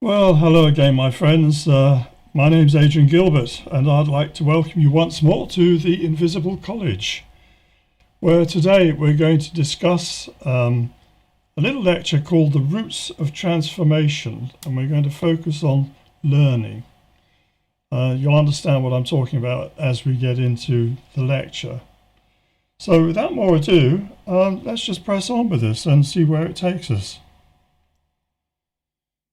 Well, hello again, my friends. My name's Adrian Gilbert, and I'd like to welcome you once more to the Invisible College, where today we're going to discuss a little lecture called The Roots of Transformation, and we're going to focus on learning. You'll understand what I'm talking about as we get into the lecture. So without more ado, let's just press on with this and see where it takes us.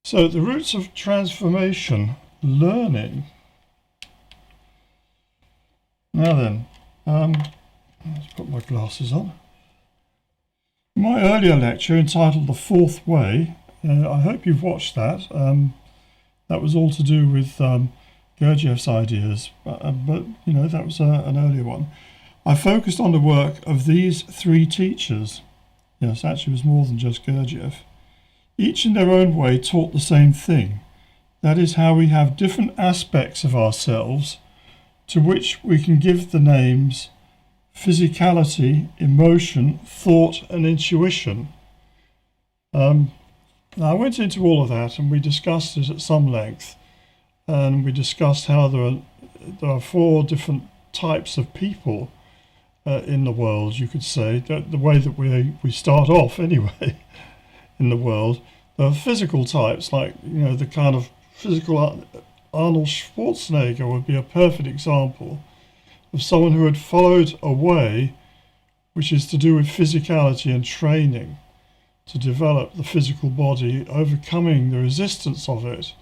So the roots of transformation, learning. Now then, let's put my glasses on. In my earlier lecture entitled The Fourth Way, I hope you've watched that. That was all to do with Gurdjieff's ideas, but you know, that was an earlier one. I focused on the work of these three teachers. Yes, actually it was more than just Gurdjieff. Each in their own way taught the same thing. That is how we have different aspects of ourselves to which we can give the names physicality, emotion, thought and intuition. Now I went into all of that and we discussed it at some length, and we discussed how there are four different types of people in the world, you could say, the way that we start off anyway. In the world, there are physical types, like, you know, the kind of physical Arnold Schwarzenegger would be a perfect example of someone who had followed a way which is to do with physicality and training to develop the physical body, overcoming the resistance of it,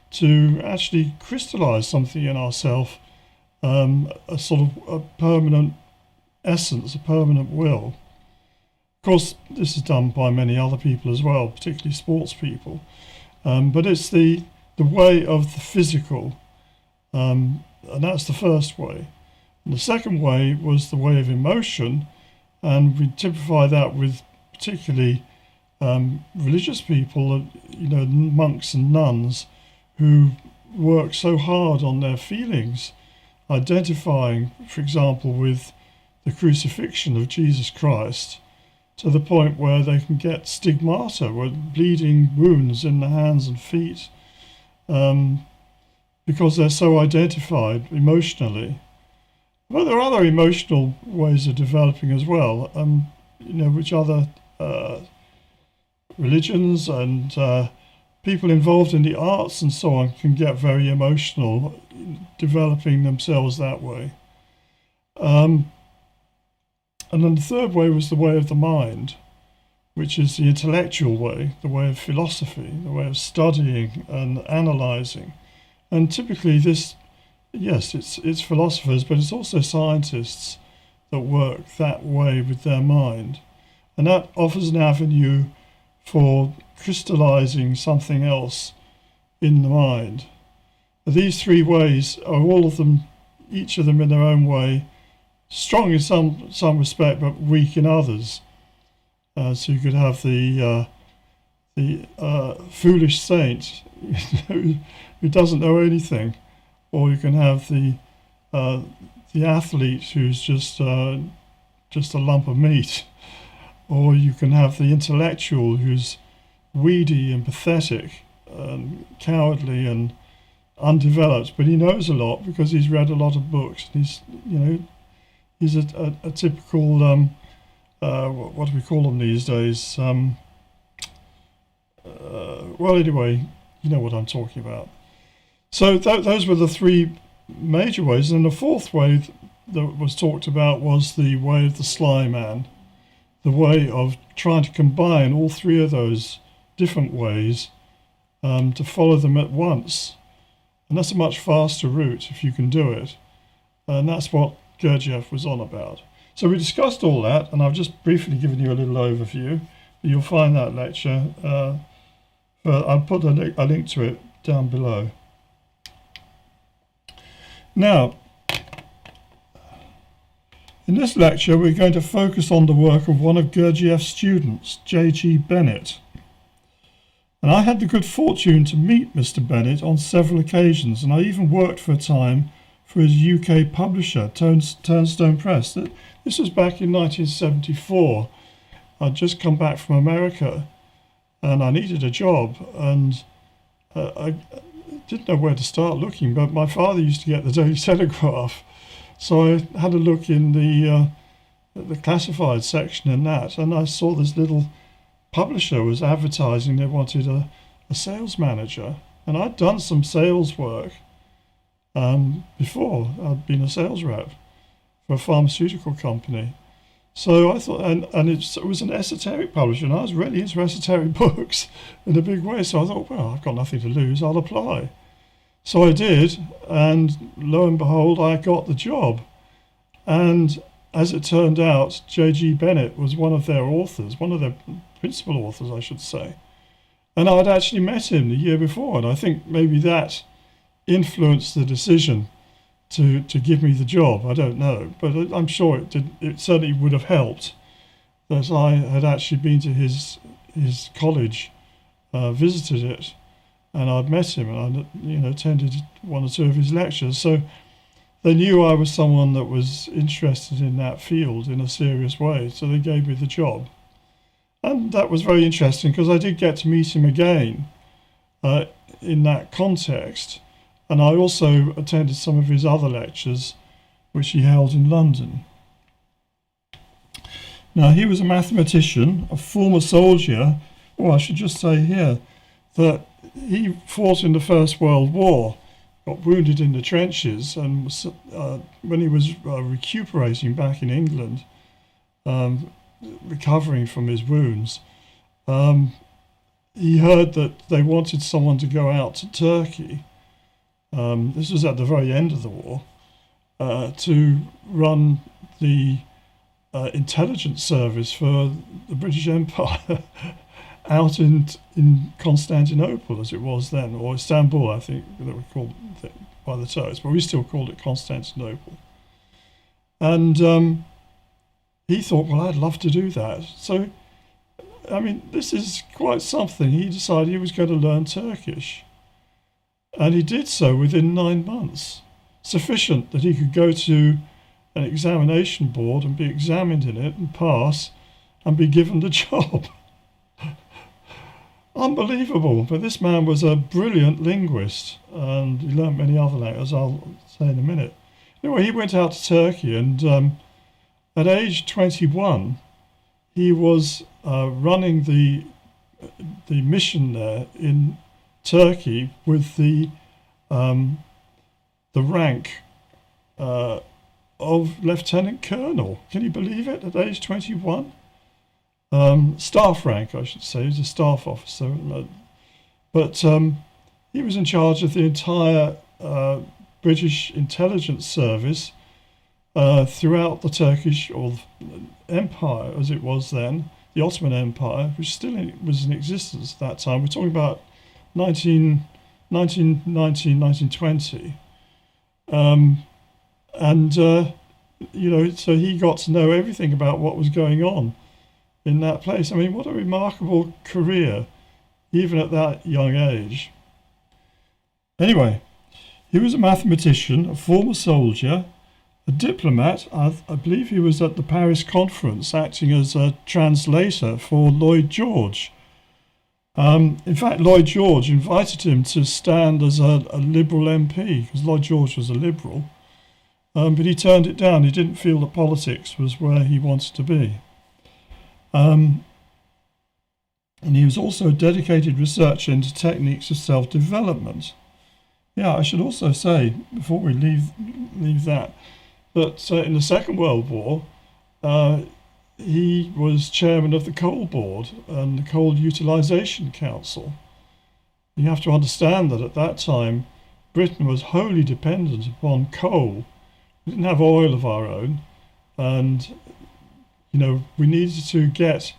to actually crystallize something in ourselves, a sort of a permanent essence, a permanent will. Of course, this is done by many other people as well, particularly sports people. But it's the way of the physical, and that's the first way. And the second way was the way of emotion, and we typify that with particularly religious people, you know, monks and nuns, who work so hard on their feelings, identifying, for example, with the crucifixion of Jesus Christ, to the point where they can get stigmata, with bleeding wounds in the hands and feet, because they're so identified emotionally. But there are other emotional ways of developing as well, you know, which other religions and people involved in the arts and so on can get very emotional, developing themselves that way. And then the third way was the way of the mind, which is the intellectual way, the way of philosophy, the way of studying and analysing. And typically this, yes, it's philosophers, but it's also scientists that work that way with their mind. And that offers an avenue for crystallising something else in the mind. These three ways are all of them, each of them in their own way, strong in some respect, but weak in others. So you could have the foolish saint who doesn't know anything, or you can have the athlete who's just a lump of meat, or you can have the intellectual who's weedy and pathetic and cowardly and undeveloped, but he knows a lot because he's read a lot of books. And he's a typical, what do we call them these days? Well, anyway, you know what I'm talking about. So those were the three major ways. And the fourth way that was talked about was the way of the sly man, the way of trying to combine all three of those different ways to follow them at once. And that's a much faster route if you can do it. And that's what Gurdjieff was on about. So we discussed all that, and I've just briefly given you a little overview. You'll find that lecture. I'll put a link to it down below. Now, in this lecture, we're going to focus on the work of one of Gurdjieff's students, P.D Bennett. And I had the good fortune to meet Mr. Bennett on several occasions, and I even worked for a time for his UK publisher, Turnstone Press. This was back in 1974. I'd just come back from America and I needed a job, and I didn't know where to start looking, but my father used to get the Daily Telegraph, so I had a look in the classified section in that, and I saw this little publisher was advertising they wanted a sales manager, and I'd done some sales work before. I'd been a sales rep for a pharmaceutical company. So I thought, and it was an esoteric publisher, and I was really into esoteric books in a big way. So I thought, well, I've got nothing to lose, I'll apply. So I did, and lo and behold, I got the job. And as it turned out, J.G. Bennett was one of their authors, one of their principal authors, I should say. And I'd actually met him the year before, and I think maybe that influenced the decision to give me the job. I don't know, but I'm sure it did. It certainly would have helped that I had actually been to his college, visited it, and I'd met him, and I attended one or two of his lectures. So they knew I was someone that was interested in that field in a serious way. So they gave me the job, and that was very interesting because I did get to meet him again in that context. And I also attended some of his other lectures, which he held in London. Now, he was a mathematician, a former soldier. I should just say here that he fought in the First World War, got wounded in the trenches, and when he was recuperating back in England, recovering from his wounds, he heard that they wanted someone to go out to Turkey. This was at the very end of the war, to run the intelligence service for the British Empire out in Constantinople, as it was then, or Istanbul, I think that we called it by the Turks, but we still called it Constantinople. And he thought, well, I'd love to do that. So, I mean, this is quite something. He decided he was going to learn Turkish. And he did so within 9 months, sufficient that he could go to an examination board and be examined in it and pass and be given the job. Unbelievable. But this man was a brilliant linguist, and he learned many other languages, I'll say in a minute. Anyway, he went out to Turkey, and at age 21, he was running the mission there in Turkey with the rank of lieutenant colonel. Can you believe it? At age 21, staff rank, I should say. He was a staff officer, but he was in charge of the entire British intelligence service throughout the Turkish or Empire, as it was then, the Ottoman Empire, which still was in existence at that time. We're talking about 1919, 1920. So he got to know everything about what was going on in that place. I mean, what a remarkable career, even at that young age. Anyway, he was a mathematician, a former soldier, a diplomat. I believe he was at the Paris conference acting as a translator for Lloyd George. In fact, Lloyd George invited him to stand as a Liberal MP, because Lloyd George was a Liberal, but he turned it down. He didn't feel that politics was where he wanted to be. And he was also a dedicated researcher into techniques of self-development. Yeah, I should also say, before we leave that in the Second World War, he was chairman of the Coal Board and the Coal Utilisation Council. You have to understand that at that time, Britain was wholly dependent upon coal. We didn't have oil of our own, and we needed to get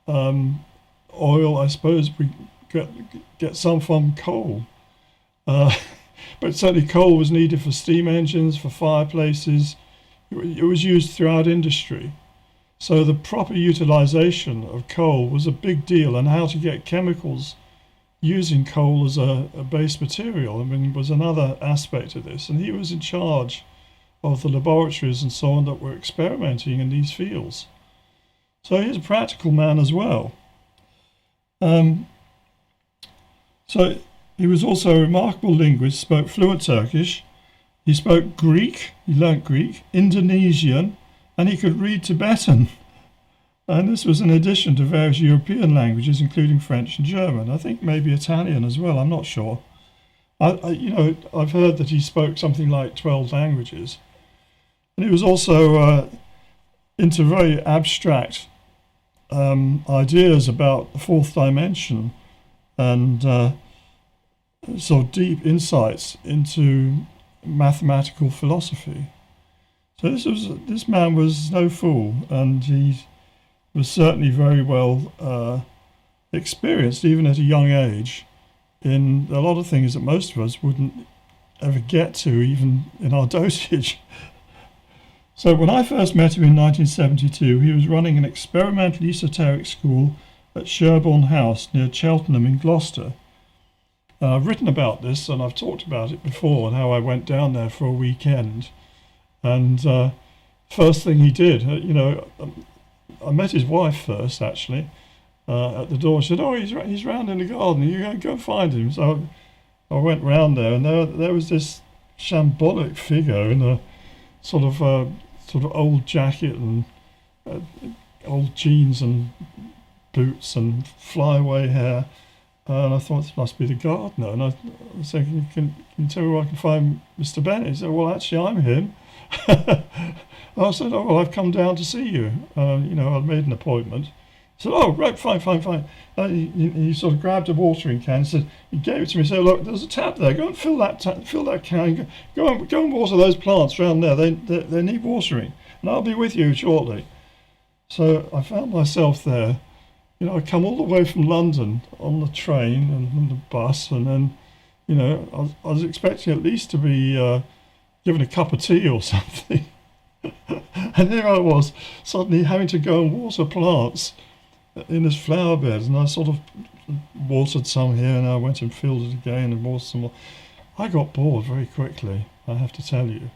oil. I suppose we get some from coal, but certainly coal was needed for steam engines, for fireplaces. It was used throughout industry. So the proper utilisation of coal was a big deal, and how to get chemicals using coal as a base material, was another aspect of this. And he was in charge of the laboratories and so on that were experimenting in these fields. So he's a practical man as well. So He was also a remarkable linguist, spoke fluent Turkish. He spoke Greek, he learnt Greek, Indonesian, and he could read Tibetan. And this was in addition to various European languages, including French and German. I think maybe Italian as well, I'm not sure. I've heard that he spoke something like 12 languages. And he was also into very abstract ideas about the fourth dimension and sort of deep insights into mathematical philosophy. So this man was no fool, and he was certainly very well experienced, even at a young age, in a lot of things that most of us wouldn't ever get to, even in our dotage. So when I first met him in 1972, he was running an experimental esoteric school at Sherborne House near Cheltenham in Gloucester. I've written about this and I've talked about it before and how I went down there for a weekend. And first thing he did, I met his wife first, actually, at the door. She said, "Oh, he's round in the garden. You go and find him." So I went round there, and there was this shambolic figure in a sort of old jacket and old jeans and boots and flyaway hair. And I thought, this must be the gardener. And I said, can you tell me where I can find Mr. Bennett? He said, well, actually, I'm him. I said, oh, well, I've come down to see you. I'd made an appointment. He said, oh, right, fine. He sort of grabbed a watering can and said, he gave it to me and said, look, there's a tap there. Go and fill that can. Go and water those plants around there. They need watering. And I'll be with you shortly. So I found myself there. I come all the way from London on the train and on the bus, and then, I was expecting at least to be given a cup of tea or something. And here I was, suddenly having to go and water plants in this flower bed, and I sort of watered some here, and I went and filled it again and watered some more. I got bored very quickly, I have to tell you.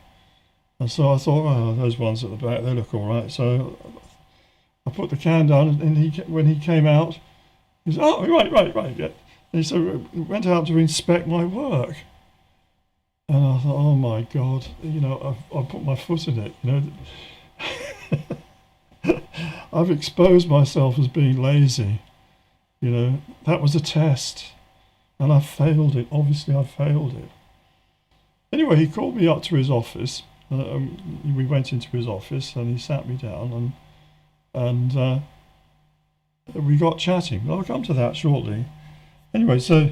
And so I thought, oh, those ones at the back, they look all right. So I put the can down, and when he came out, he said, oh, right, yeah. And he said, went out to inspect my work. And I thought, oh my God, I've put my foot in it, I've exposed myself as being lazy. That was a test, and I failed it. Obviously, I failed it. Anyway, he called me up to his office. We went into his office, and he sat me down, and we got chatting. I'll come to that shortly. Anyway, so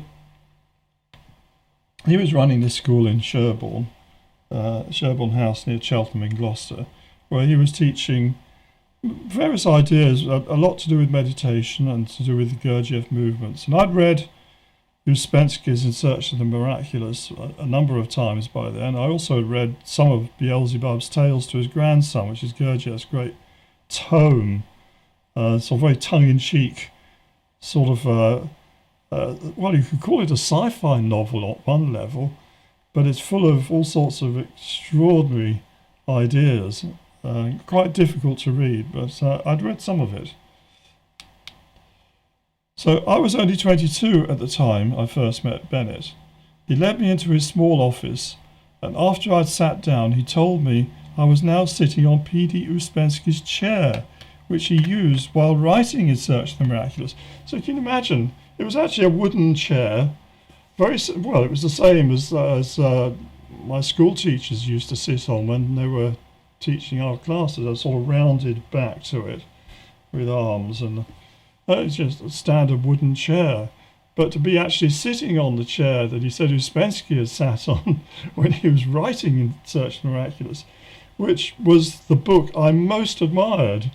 he was running this school in Sherborne House near Cheltenham in Gloucester, where he was teaching various ideas, a lot to do with meditation and to do with the Gurdjieff movements. And I'd read Ouspensky's In Search of the Miraculous a number of times by then. I also read some of Beelzebub's Tales to his grandson, which is Gurdjieff's great tome, sort of very tongue-in-cheek, sort of, well, you could call it a sci-fi novel at one level, but it's full of all sorts of extraordinary ideas. Quite difficult to read, but I'd read some of it. So I was only 22 at the time I first met Bennett. He led me into his small office, and after I'd sat down, he told me I was now sitting on P.D Ouspensky's chair, which he used while writing In Search of the Miraculous. So you can imagine, it was actually a wooden chair. It was the same as my school teachers used to sit on when they were teaching our classes. A sort of rounded back to it with arms, and it's just a standard wooden chair. But to be actually sitting on the chair that he said Ouspensky had sat on when he was writing In Search of the Miraculous, which was the book I most admired.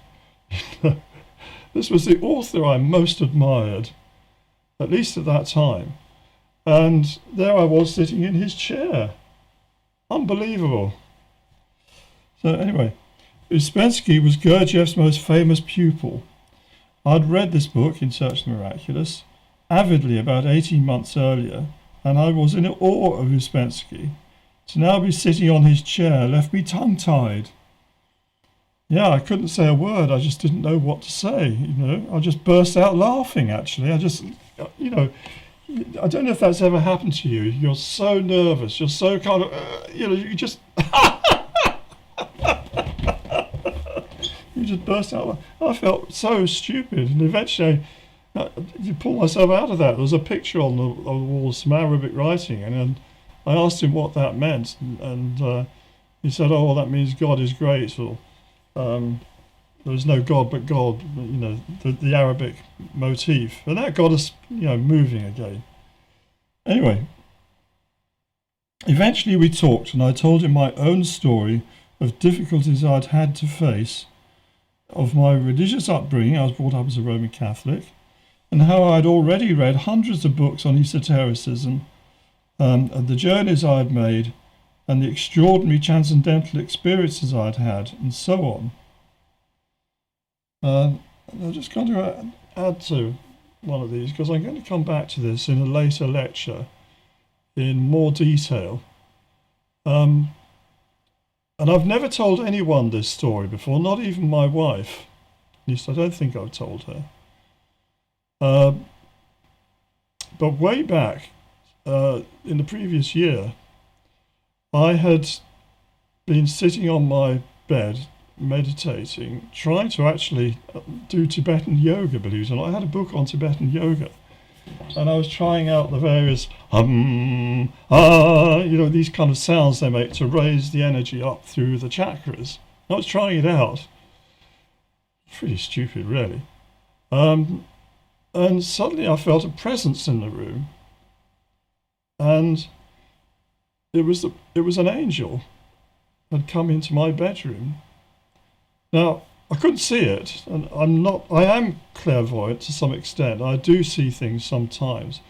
This was the author I most admired, at least at that time. And there I was sitting in his chair. Unbelievable. So anyway, Ouspensky was Gurdjieff's most famous pupil. I'd read this book, In Search of the Miraculous, avidly about 18 months earlier, and I was in awe of Ouspensky. To now be sitting on his chair left me tongue-tied. Yeah, I couldn't say a word. I just didn't know what to say, I just burst out laughing, actually. I just, I don't know if that's ever happened to you. You're so nervous. You're so kind of, you just you just burst out. I felt so stupid, and eventually you pull myself out of that. There was a picture on the wall, some Arabic writing, and I asked him what that meant, and he said, "Oh, well, that means God is great," or there is no God but God. The Arabic motif, and that got us, moving again. Anyway, eventually we talked, and I told him my own story of difficulties I'd had to face, of my religious upbringing. I was brought up as a Roman Catholic, and how I'd already read hundreds of books on esotericism, and the journeys I'd made, and the extraordinary transcendental experiences I'd had, and so on. I'm just going to add to one of these, because I'm going to come back to this in a later lecture in more detail. And I've never told anyone this story before, not even my wife. At least I don't think I've told her. But way back in the previous year, I had been sitting on my bed meditating, trying to actually do Tibetan yoga, believe it or not. I had a book on Tibetan yoga, and I was trying out the various these kind of sounds they make to raise the energy up through the chakras. I was trying it out. Pretty stupid, really. And suddenly I felt a presence in the room, and it was an angel had come into my bedroom. Now, I couldn't see it, and I am clairvoyant to some extent. I do see things sometimes,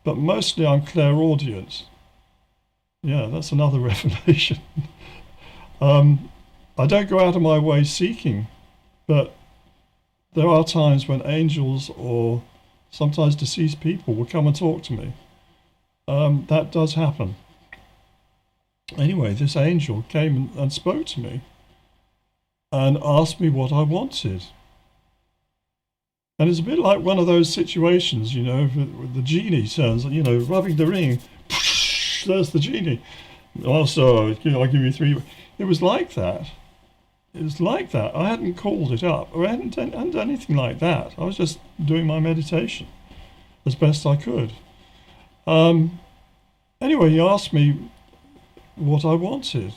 but mostly I'm clairaudient. Yeah, that's another revelation. I don't go out of my way seeking, but there are times when angels or sometimes deceased people will come and talk to me. That does happen. Anyway, this angel came and spoke to me and asked me what I wanted. And it's a bit like one of those situations, with the genie turns, rubbing the ring, there's the genie. Also, I'll give you 3. It was like that. It was like that. I hadn't called it up, or I hadn't done anything like that. I was just doing my meditation as best I could. Anyway, he asked me what I wanted.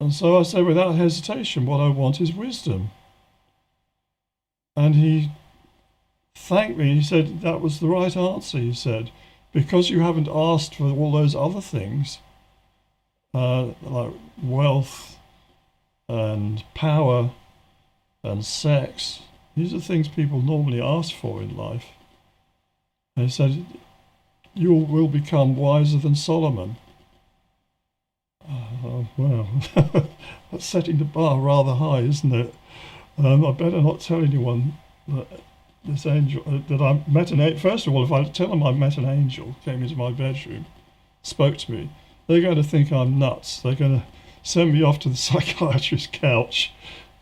And so I said without hesitation, what I want is wisdom. And he thanked me. He said that was the right answer, he said, because you haven't asked for all those other things, like wealth and power and sex. These are things people normally ask for in life. And he said, you will become wiser than Solomon. Well, that's setting the bar rather high, isn't it? I better not tell anyone that this angel, that I met an angel. First of all, if I tell them I met an angel, came into my bedroom, spoke to me, they're going to think I'm nuts. They're going to send me off to the psychiatrist's couch,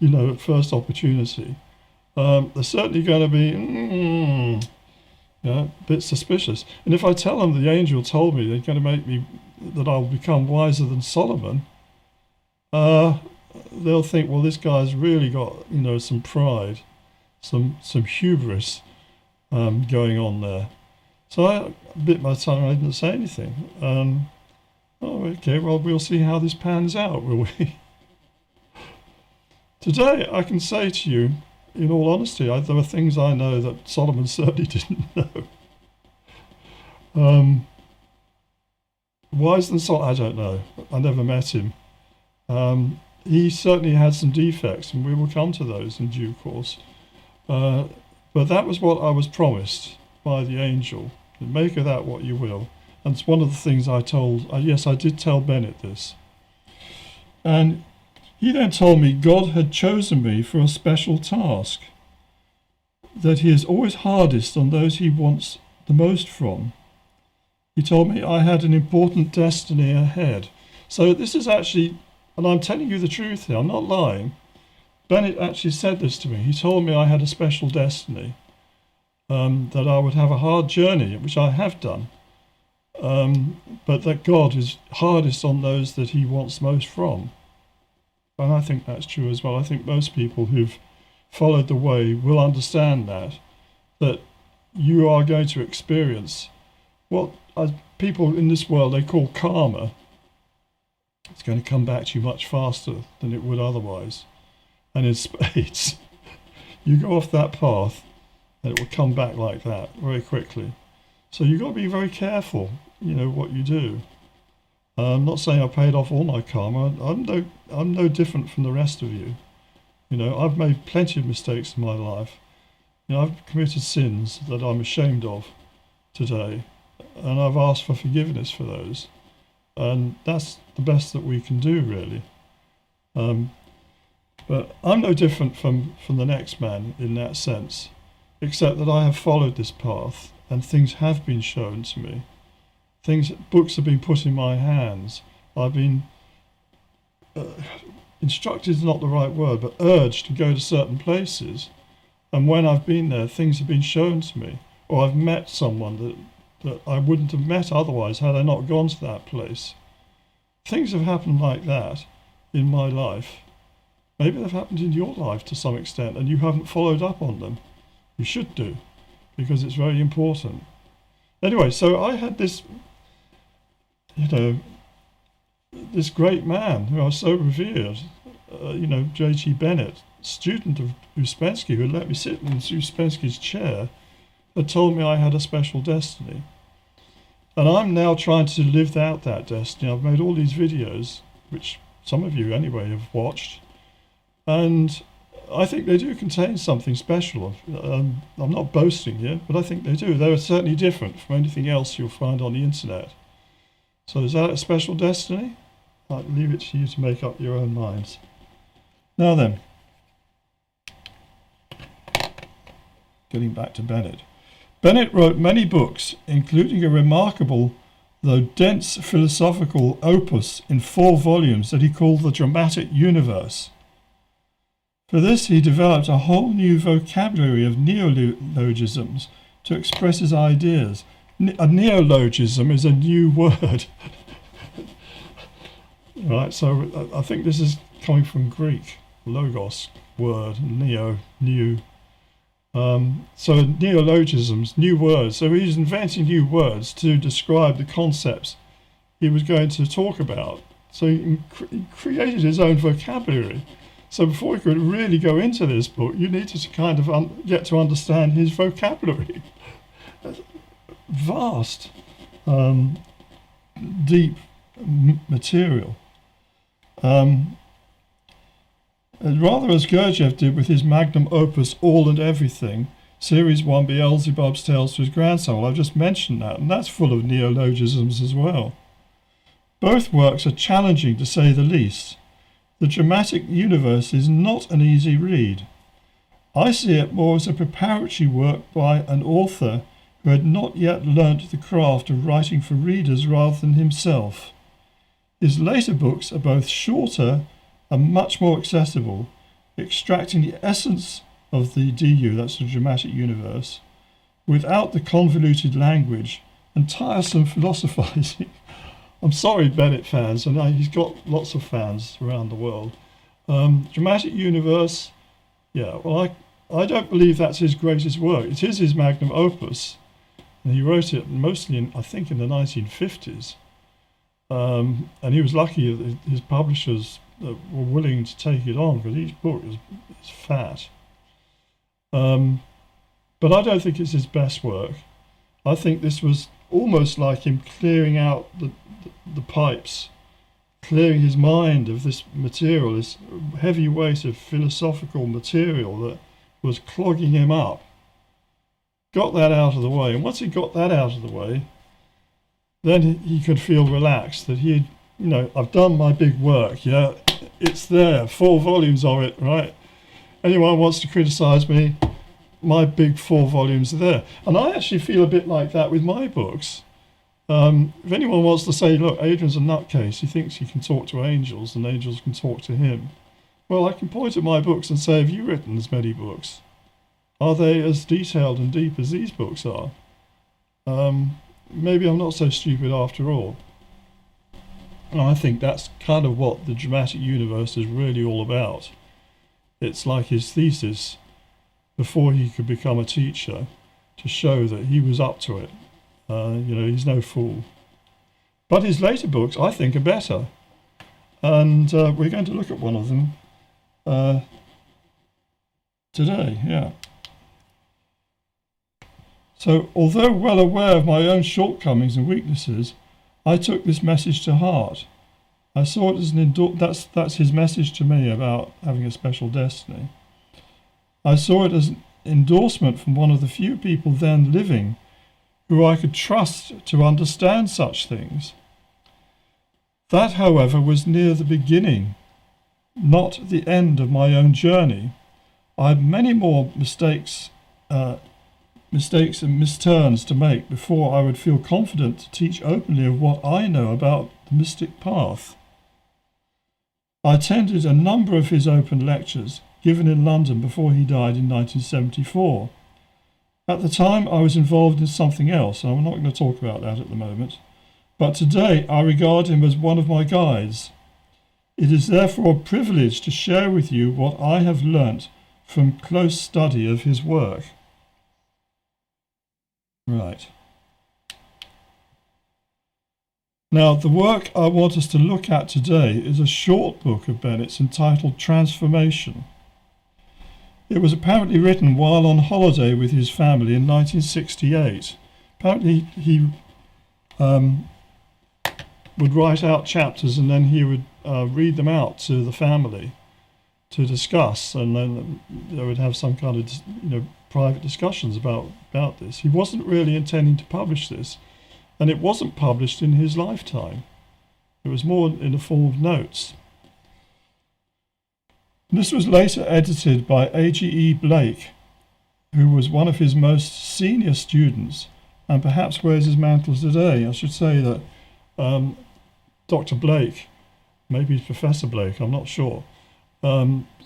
at first opportunity. They're certainly going to be a bit suspicious. And if I tell them the angel told me they're going to make me, that I'll become wiser than Solomon, they'll think, well, this guy's really got, some pride, some hubris going on there. So I bit my tongue and I didn't say anything. Okay, well, we'll see how this pans out, will we? Today, I can say to you, in all honesty, there were things I know that Solomon certainly didn't know. Wiser than Solomon, I don't know. I never met him. He certainly had some defects, and we will come to those in due course. But that was what I was promised by the angel. Make of that what you will. And it's one of the things I told, yes, I did tell Bennett this. And he then told me God had chosen me for a special task, that he is always hardest on those he wants the most from. He told me I had an important destiny ahead. So this is actually, and I'm telling you the truth here, I'm not lying. Bennett actually said this to me. He told me I had a special destiny. that I would have a hard journey, which I have done, but that God is hardest on those that he wants most from. And I think that's true as well. I think most people who've followed the way will understand that you are going to experience what people in this world, they call karma. It's going to come back to you much faster than it would otherwise. And in spades, you go off that path and it will come back like that very quickly. So you've got to be very careful, what you do. I'm not saying I paid off all my karma. I'm no different from the rest of you. I've made plenty of mistakes in my life. I've committed sins that I'm ashamed of today, and I've asked for forgiveness for those. And that's the best that we can do, really. But I'm no different from the next man in that sense, except that I have followed this path, and things have been shown to me. Books have been put in my hands. I've been instructed is not the right word, but urged to go to certain places. And when I've been there, things have been shown to me, or I've met someone that I wouldn't have met otherwise had I not gone to that place. Things have happened like that in my life. Maybe they've happened in your life to some extent, and you haven't followed up on them. You should do, because it's very important. Anyway, so I had this, this great man who I so revered, J.G. Bennett, student of Ouspensky, who had let me sit in Ouspensky's chair, had told me I had a special destiny. And I'm now trying to live out that destiny. I've made all these videos, which some of you anyway have watched, and I think they do contain something special. I'm not boasting here, but I think they do. They're certainly different from anything else you'll find on the internet. So is that a special destiny? I'll leave it to you to make up your own minds. Now then, getting back to Bennett. Bennett wrote many books, including a remarkable, though dense philosophical opus in 4 volumes that he called The Dramatic Universe. For this, he developed a whole new vocabulary of neologisms to express his ideas. A neologism is a new word. Right, so I think this is coming from Greek, logos, word, neo, new. So neologisms, new words. So he's inventing new words to describe the concepts he was going to talk about. So he created his own vocabulary. So before we could really go into this book, you needed to kind of get to understand his vocabulary. Vast, deep material. Rather as Gurdjieff did with his magnum opus, All and Everything, Series 1, Beelzebub's Tales to his Grandson. Well, I've just mentioned that, and that's full of neologisms as well. Both works are challenging, to say the least. The Dramatic Universe is not an easy read. I see it more as a preparatory work by an author who had not yet learnt the craft of writing for readers rather than himself. His later books are both shorter and much more accessible, extracting the essence of the DU, that's the Dramatic Universe, without the convoluted language and tiresome philosophizing. I'm sorry, Bennett fans, and he's got lots of fans around the world. Dramatic Universe, yeah, well, I don't believe that's his greatest work. It is his magnum opus, and he wrote it mostly, I think, in the 1950s. And he was lucky that his publishers were willing to take it on, because each book is fat. But I don't think it's his best work. I think this was almost like him clearing out the pipes, clearing his mind of this material, this heavy weight of philosophical material that was clogging him up. Got that out of the way, and once he got that out of the way, then he could feel relaxed that he had, I've done my big work, yeah, it's there, 4 volumes of it, right? Anyone wants to criticize me, my big 4 volumes are there. And I actually feel a bit like that with my books. If anyone wants to say, look, Adrian's a nutcase, he thinks he can talk to angels and angels can talk to him. Well, I can point at my books and say, have you written as many books? Are they as detailed and deep as these books are? Maybe I'm not so stupid after all. And I think that's kind of what the dramatic universe is really all about. It's like his thesis before he could become a teacher, to show that he was up to it. He's no fool. But his later books, I think, are better. And we're going to look at one of them today, yeah. So, although well aware of my own shortcomings and weaknesses, I took this message to heart. I saw it as that's his message to me about having a special destiny. I saw it as an endorsement from one of the few people then living who I could trust to understand such things. That, however, was near the beginning, not the end of my own journey. I had many more mistakes and misturns to make before I would feel confident to teach openly of what I know about the mystic path. I attended a number of his open lectures given in London before he died in 1974. At the time, I was involved in something else, and I'm not going to talk about that at the moment. But today, I regard him as one of my guides. It is therefore a privilege to share with you what I have learnt from close study of his work. Right. Now, the work I want us to look at today is a short book of Bennett's entitled Transformation. It was apparently written while on holiday with his family in 1968. Apparently he would write out chapters and then he would read them out to the family to discuss, and then they would have some kind of private discussions about this. He wasn't really intending to publish this, and it wasn't published in his lifetime. It was more in the form of notes. This was later edited by A.G.E. Blake, who was one of his most senior students and perhaps wears his mantle today. I should say that Dr. Blake, maybe Professor Blake, I'm not sure,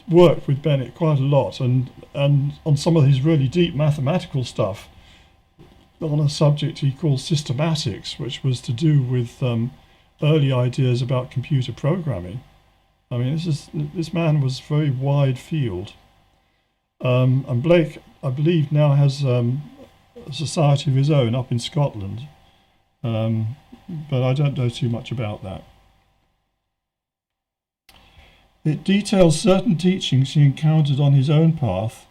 worked with Bennett quite a lot and on some of his really deep mathematical stuff on a subject he called systematics, which was to do with early ideas about computer programming. I mean, this man was very wide field. And Blake, I believe, now has a society of his own up in Scotland. But I don't know too much about that. It details certain teachings he encountered on his own path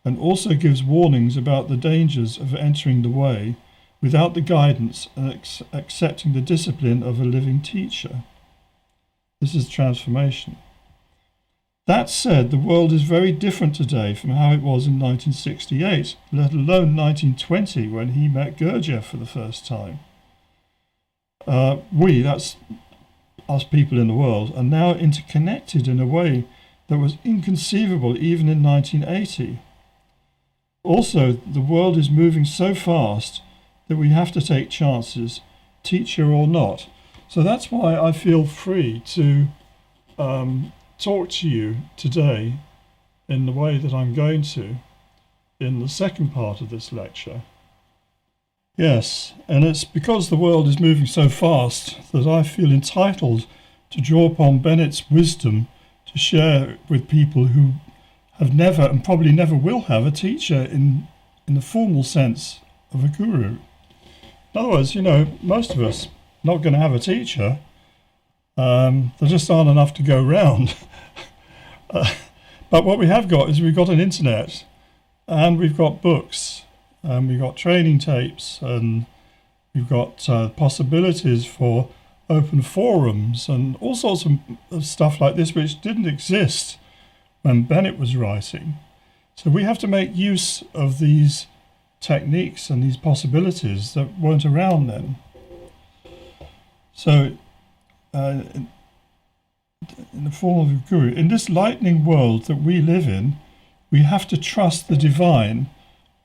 and also gives warnings about the dangers of entering the way without the guidance and accepting the discipline of a living teacher. This is transformation. That said, the world is very different today from how it was in 1968, let alone 1920 when he met Gurdjieff for the first time. That's us people in the world, are now interconnected in a way that was inconceivable even in 1980. Also, the world is moving so fast that we have to take chances, teacher or not. So that's why I feel free to talk to you today in the way that I'm going to in the second part of this lecture. Yes, and it's because the world is moving so fast that I feel entitled to draw upon Bennett's wisdom to share with people who have never and probably never will have a teacher in the formal sense of a guru. In other words, most of us not going to have a teacher. There just aren't enough to go round. But what we have got is we've got an internet and we've got books and we've got training tapes and we've got possibilities for open forums and all sorts of stuff like this which didn't exist when Bennett was writing. So we have to make use of these techniques and these possibilities that weren't around then. So in the form of a guru, in this lightning world that we live in, we have to trust the divine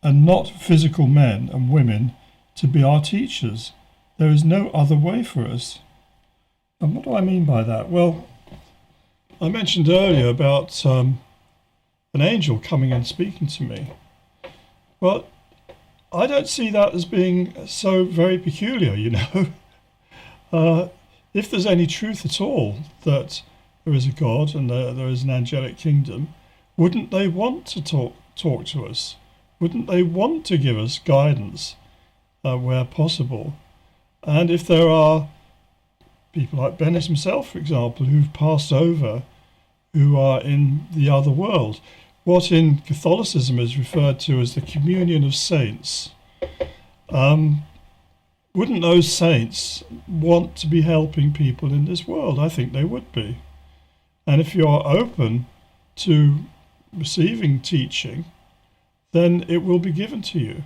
and not physical men and women to be our teachers. There is no other way for us. And what do I mean by that? Well, I mentioned earlier about an angel coming and speaking to me. Well, I don't see that as being so very peculiar, you know. If there's any truth at all that there is a God and there is an angelic kingdom, wouldn't they want to talk to us? Wouldn't they want to give us guidance where possible? And if there are people like Bennett himself, for example, who've passed over, who are in the other world, what in Catholicism is referred to as the communion of saints, wouldn't those saints want to be helping people in this world? I think they would be. And if you're open to receiving teaching, then it will be given to you.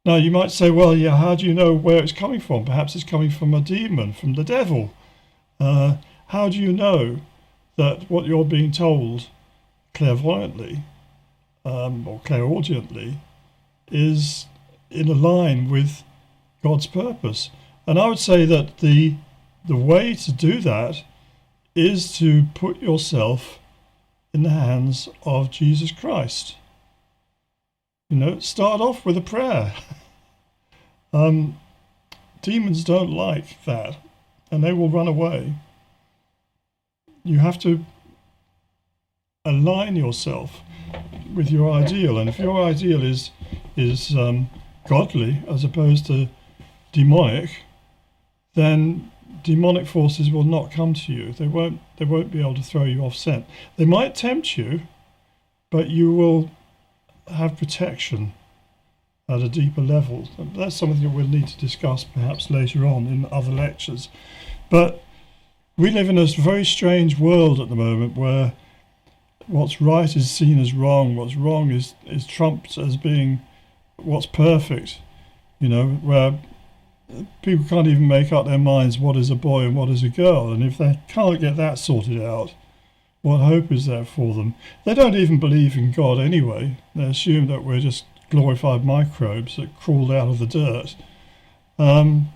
Now, you might say, well, yeah, how do you know where it's coming from? Perhaps it's coming from a demon, from the devil. How do you know that what you're being told clairvoyantly or clairaudiently is in a line with God's purpose? And I would say that the way to do that is to put yourself in the hands of Jesus Christ. You know, start off with a prayer. Demons don't like that, and they will run away. You have to align yourself with your ideal, and if your ideal is godly as opposed to demonic, then demonic forces will not come to you. They won't be able to throw you off scent. They might tempt you, but you will have protection at a deeper level. That's something that we'll need to discuss perhaps later on in other lectures. But we live in a very strange world at the moment where what's right is seen as wrong, what's wrong is trumped as being what's perfect, you know, where people can't even make up their minds what is a boy and what is a girl. And if they can't get that sorted out, what hope is there for them? They don't even believe in God anyway. They assume that we're just glorified microbes that crawled out of the dirt. In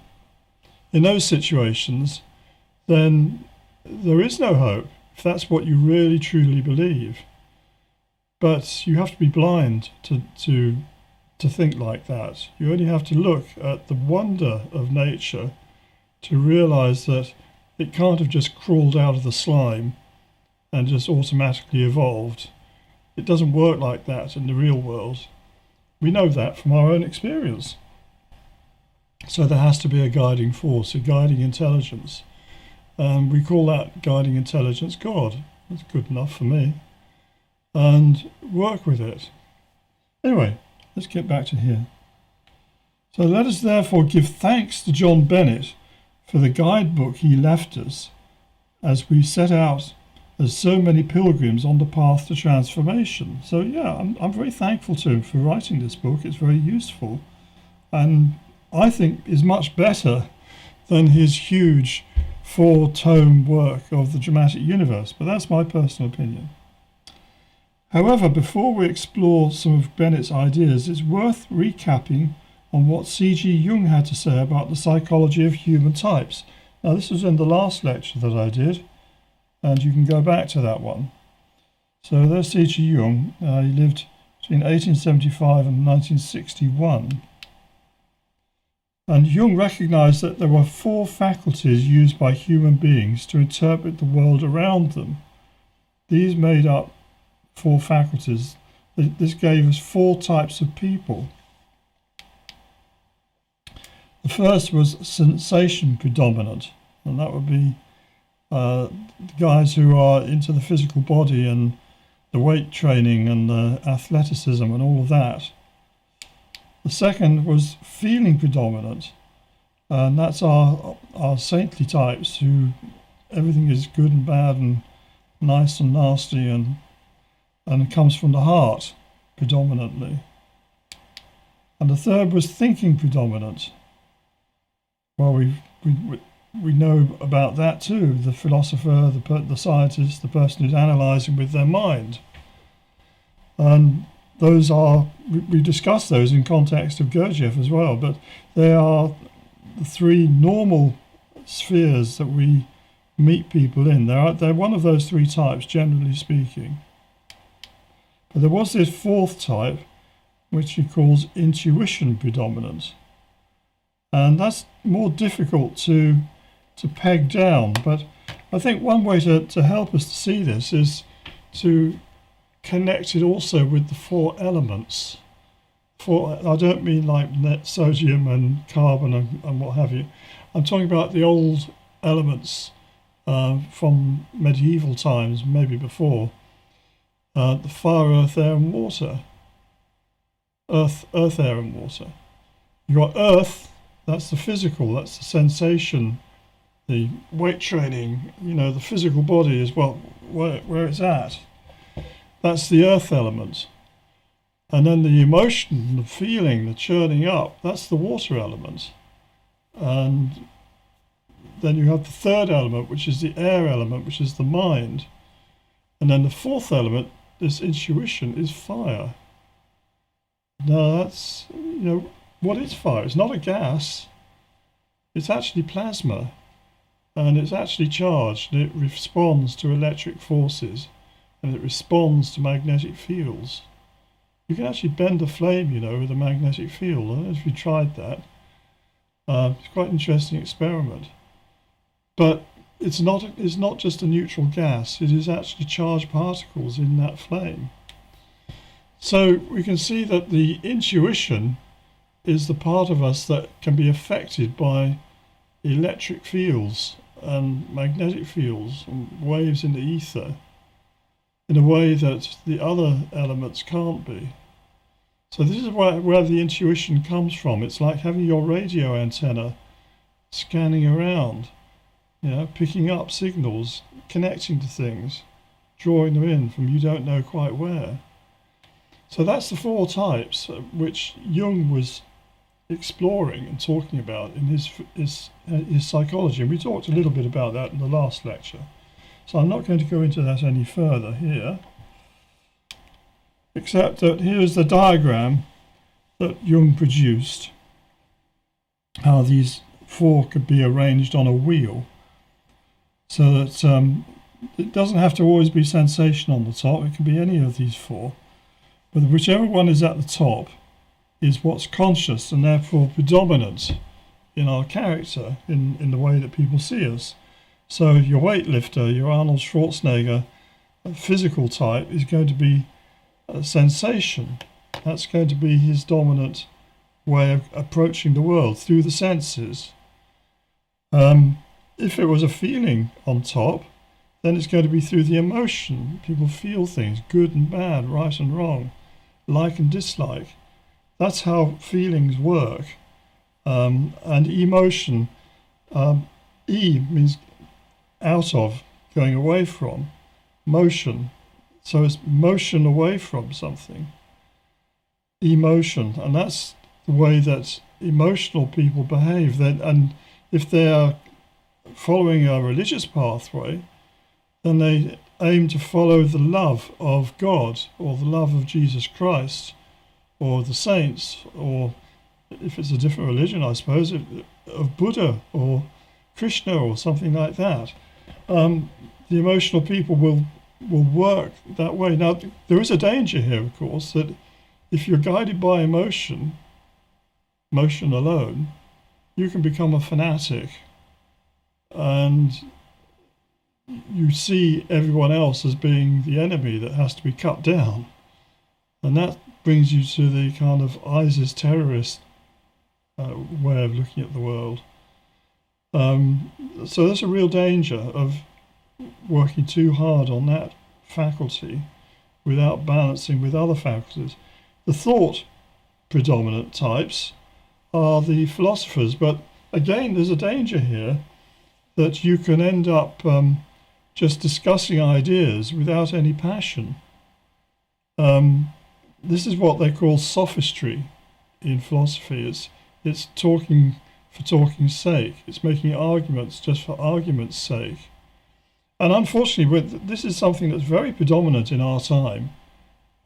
those situations, then there is no hope, if that's what you really truly believe. But you have to be blind to think like that. You only have to look at the wonder of nature to realize that it can't have just crawled out of the slime and just automatically evolved. It doesn't work like that in the real world. We know that from our own experience. So there has to be a guiding force, a guiding intelligence. We call that guiding intelligence God. That's good enough for me. And work with it. Anyway, let's get back to here. So let us therefore give thanks to John Bennett for the guidebook he left us as we set out as so many pilgrims on the path to transformation. So yeah, I'm very thankful to him for writing this book. It's very useful, and I think is much better than his huge 4-tome work of the dramatic universe, but that's my personal opinion. However, before we explore some of Bennett's ideas, it's worth recapping on what C.G. Jung had to say about the psychology of human types. Now, this was in the last lecture that I did, and you can go back to that one. So there's C.G. Jung. He lived between 1875 and 1961. And Jung recognized that there were 4 faculties used by human beings to interpret the world around them. These made up 4 faculties. This gave us 4 types of people. The first was sensation predominant, and that would be guys who are into the physical body and the weight training and the athleticism and all of that. The second was feeling predominant, and that's our saintly types who everything is good and bad and nice and nasty and comes from the heart predominantly. And the third was thinking predominant. Well, we know about that too, the philosopher, the scientist, the person who's analysing with their mind. And those are, we discussed those in context of Gurdjieff as well, but they are the 3 normal spheres that we meet people in. They're one of those 3 types, generally speaking. But there was this 4th type, which he calls intuition predominant. And that's more difficult to peg down, but I think one way to help us to see this is to connect it also with the four elements. I don't mean like sodium and carbon and what have you. I'm talking about the old elements from medieval times, maybe before. The fire, earth, air and water. Earth, air and water. You've got earth, that's the physical, that's the sensation, the weight training, the physical body is where it's at. That's the earth element. And then the emotion, the feeling, the churning up, that's the water element. And then you have the third element, which is the air element, which is the mind. And then the fourth element, this intuition, is fire. Now that's, what is fire? It's not a gas. It's actually plasma. And it's actually charged. And it responds to electric forces. And it responds to magnetic fields. You can actually bend a flame, with a magnetic field. I don't know if you tried that. It's quite an interesting experiment. But it's not just a neutral gas. It is actually charged particles in that flame. So we can see that the intuition is the part of us that can be affected by electric fields and magnetic fields and waves in the ether in a way that the other elements can't be. So this is where the intuition comes from. It's like having your radio antenna scanning around, picking up signals, connecting to things, drawing them in from you don't know quite where. So that's the four types which Jung was exploring and talking about in his psychology. And we talked a little bit about that in the last lecture. So I'm not going to go into that any further here, except that here's the diagram that Jung produced, how these four could be arranged on a wheel, so that it doesn't have to always be sensation on the top. It can be any of these four, but whichever one is at the top is what's conscious and therefore predominant in our character, in the way that people see us. So your weightlifter, your Arnold Schwarzenegger physical type is going to be a sensation. That's going to be his dominant way of approaching the world, through the senses. If it was a feeling on top, then it's going to be through the emotion. People feel things, good and bad, right and wrong, like and dislike. That's how feelings work. And emotion, E means out of, going away from, motion. So it's motion away from something. Emotion, and that's the way that emotional people behave. And if they are following a religious pathway, then they aim to follow the love of God, or the love of Jesus Christ, or the saints, or if it's a different religion, I suppose, of Buddha or Krishna or something like that. The emotional people will work that way. Now, there is a danger here, of course, that if you're guided by emotion alone, you can become a fanatic, and you see everyone else as being the enemy that has to be cut down. And that brings you to the kind of ISIS terrorist way of looking at the world. So there's a real danger of working too hard on that faculty without balancing with other faculties. The thought predominant types are the philosophers, but again, there's a danger here that you can end up just discussing ideas without any passion. This is what they call sophistry in philosophy. It's talking for talking's sake. It's making arguments just for argument's sake. And unfortunately, this is something that's very predominant in our time.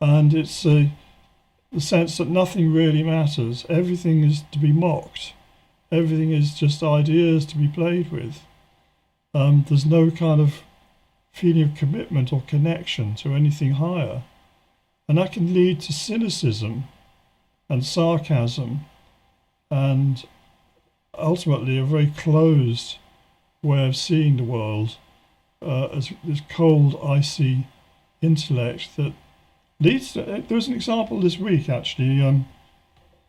And it's the sense that nothing really matters. Everything is to be mocked. Everything is just ideas to be played with. There's no kind of feeling of commitment or connection to anything higher. And that can lead to cynicism and sarcasm, and ultimately a very closed way of seeing the world, as this cold, icy intellect that leads to... There was an example this week, actually,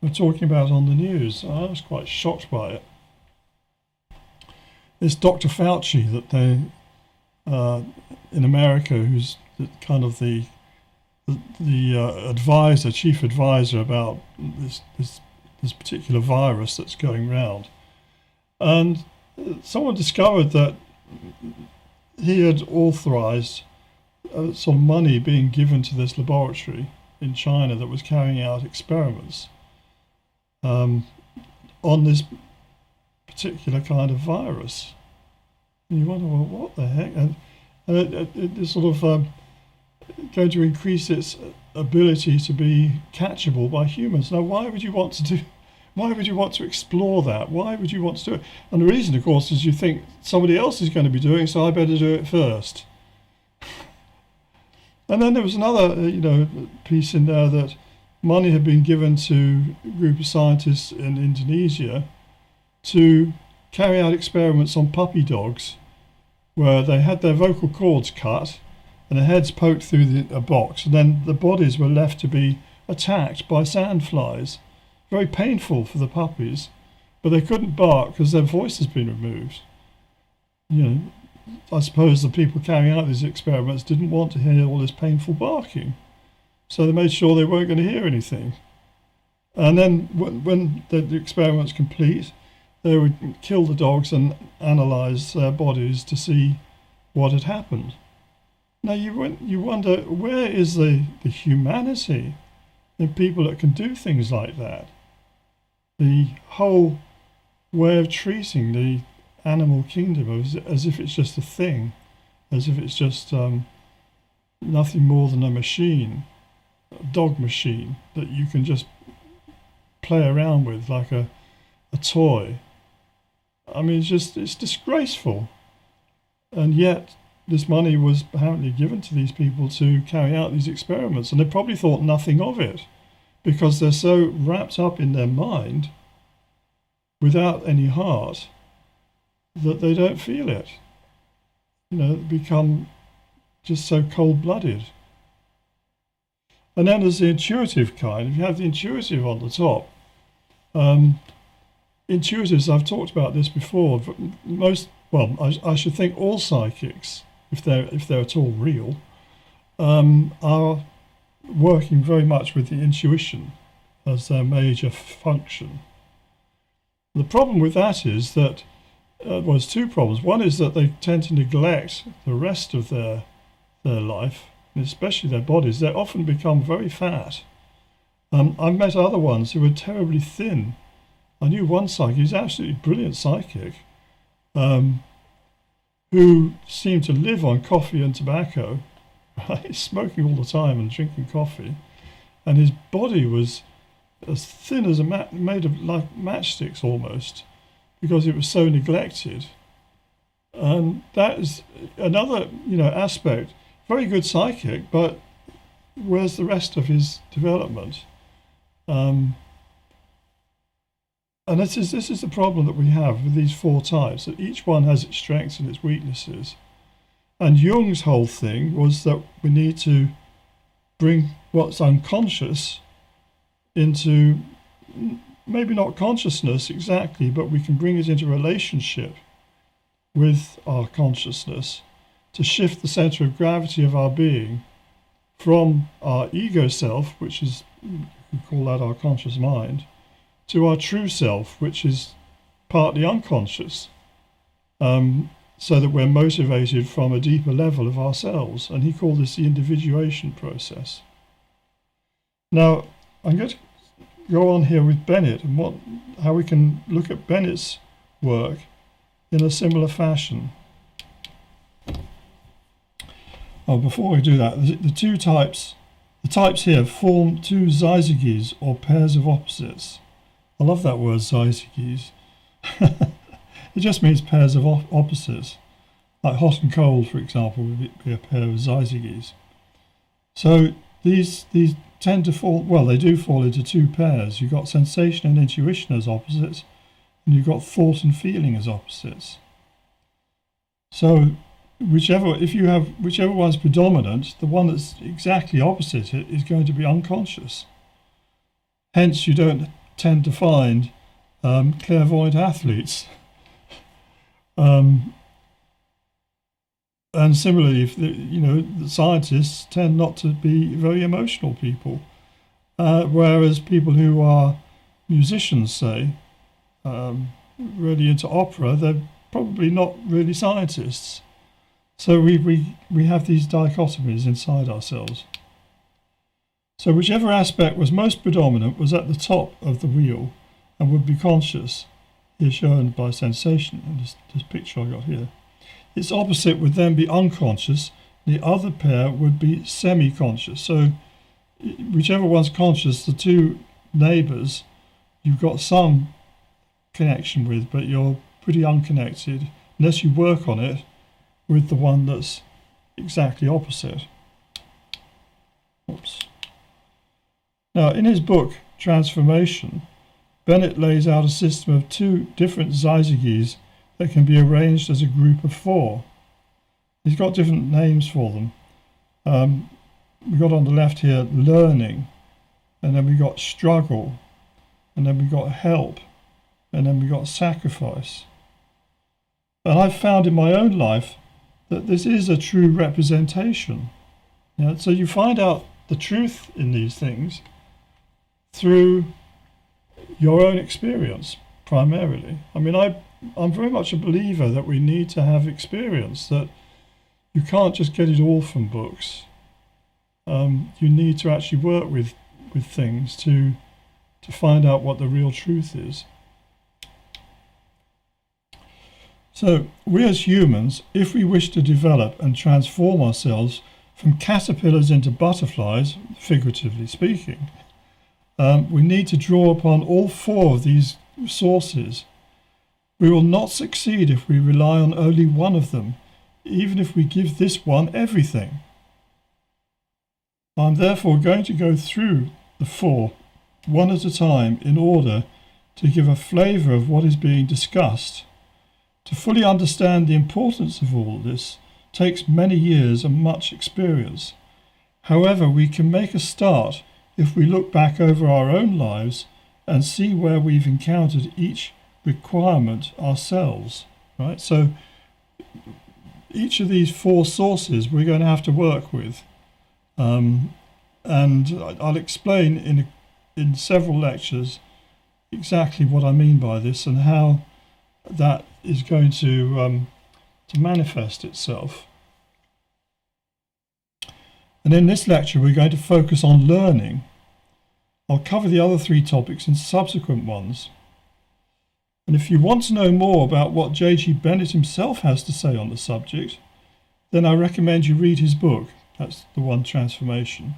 we're talking about on the news. I was quite shocked by it. This Dr. Fauci that they, in America, who's kind of the advisor, chief advisor about this particular virus that's going round. And someone discovered that he had authorized some money being given to this laboratory in China that was carrying out experiments on this particular kind of virus. And you wonder, well, what the heck? And it's sort of going to increase its ability to be catchable by humans. Now, why would you want to explore that? Why would you want to do it? And the reason, of course, is you think somebody else is going to be doing it, so I better do it first. And then there was another, piece in there that money had been given to a group of scientists in Indonesia to carry out experiments on puppy dogs, where they had their vocal cords cut and their heads poked through a box, and then the bodies were left to be attacked by sandflies. Very painful for the puppies, but they couldn't bark because their voice has been removed. I suppose the people carrying out these experiments didn't want to hear all this painful barking, so they made sure they weren't going to hear anything. And then when the experiment's complete, they would kill the dogs and analyze their bodies to see what had happened. Now you wonder, where is the humanity in people that can do things like that? The whole way of treating the animal kingdom as if it's just a thing, as if it's just nothing more than a machine, a dog machine that you can just play around with like a toy. I mean, it's disgraceful. And yet this money was apparently given to these people to carry out these experiments, and they probably thought nothing of it because they're so wrapped up in their mind without any heart that they don't feel it. Become just so cold-blooded. And then there's the intuitive kind. If you have the intuitive on the top, intuitives, I've talked about this before, I should think all psychics, if they're at all real, are working very much with the intuition as their major function. The problem with that is that there's two problems. One is that they tend to neglect the rest of their life, and especially their bodies. They often become very fat. I've met other ones who were terribly thin. I knew one psychic, he's an absolutely brilliant psychic, who seemed to live on coffee and tobacco, right? Smoking all the time and drinking coffee, and his body was as thin as made of like matchsticks almost, because it was so neglected. And that is another, aspect. Very good psychic, but where's the rest of his development? And this is the problem that we have with these four types, that each one has its strengths and its weaknesses. And Jung's whole thing was that we need to bring what's unconscious into, maybe not consciousness exactly, but we can bring it into relationship with our consciousness to shift the center of gravity of our being from our ego self, which is, you can call that our conscious mind, to our true self, which is partly unconscious, so that we're motivated from a deeper level of ourselves. And he called this the individuation process. Now, I'm going to go on here with Bennett and how we can look at Bennett's work in a similar fashion. Oh, before we do that, the types here form two zygotes or pairs of opposites. I love that word, zygotes. It just means pairs of opposites. Like hot and cold, for example, would be a pair of zygotes. So these tend to fall, well, they do fall into two pairs. You've got sensation and intuition as opposites, and you've got thought and feeling as opposites. So if you have whichever one's predominant, the one that's exactly opposite it is going to be unconscious. Hence, you don't tend to find clairvoyant athletes. And similarly, the scientists tend not to be very emotional people, whereas people who are musicians, say, really into opera, they're probably not really scientists. So we have these dichotomies inside ourselves. So whichever aspect was most predominant was at the top of the wheel and would be conscious, here shown by sensation in this picture I got here. Its opposite would then be unconscious. The other pair would be semi-conscious. So whichever one's conscious, the two neighbours, you've got some connection with, but you're pretty unconnected unless you work on it with the one that's exactly opposite. Oops. Now, in his book, Transformation, Bennett lays out a system of two different zygotes that can be arranged as a group of four. He's got different names for them. We've got on the left here learning, and then we've got struggle, and then we've got help, and then we've got sacrifice. And I've found in my own life that this is a true representation. So you find out the truth in these things through your own experience, primarily. I mean, I'm very much a believer that we need to have experience, that you can't just get it all from books. You need to actually work with things to find out what the real truth is. So we as humans, if we wish to develop and transform ourselves from caterpillars into butterflies, figuratively speaking, we need to draw upon all four of these sources. We will not succeed if we rely on only one of them, even if we give this one everything. I'm therefore going to go through the four, one at a time, in order to give a flavour of what is being discussed. To fully understand the importance of all this takes many years and much experience. However, we can make a start if we look back over our own lives and see where we've encountered each requirement ourselves, right? So each of these four sources we're going to have to work with. And I'll explain in several lectures exactly what I mean by this and how that is going to manifest itself. And in this lecture, we're going to focus on learning. I'll cover the other three topics in subsequent ones. And if you want to know more about what J.G. Bennett himself has to say on the subject, then I recommend you read his book. That's the one, Transformation.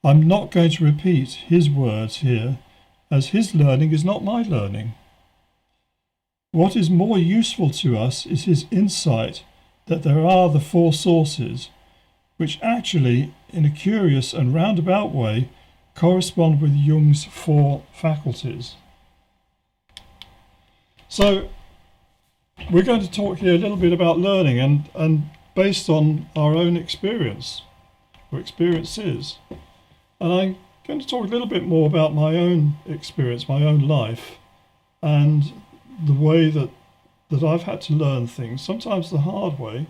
I'm not going to repeat his words here, as his learning is not my learning. What is more useful to us is his insight that there are the four sources, which actually, in a curious and roundabout way, correspond with Jung's four faculties. So, we're going to talk here a little bit about learning and based on our own experience, or experiences. And I'm going to talk a little bit more about my own experience, my own life, and the way that I've had to learn things, sometimes the hard way,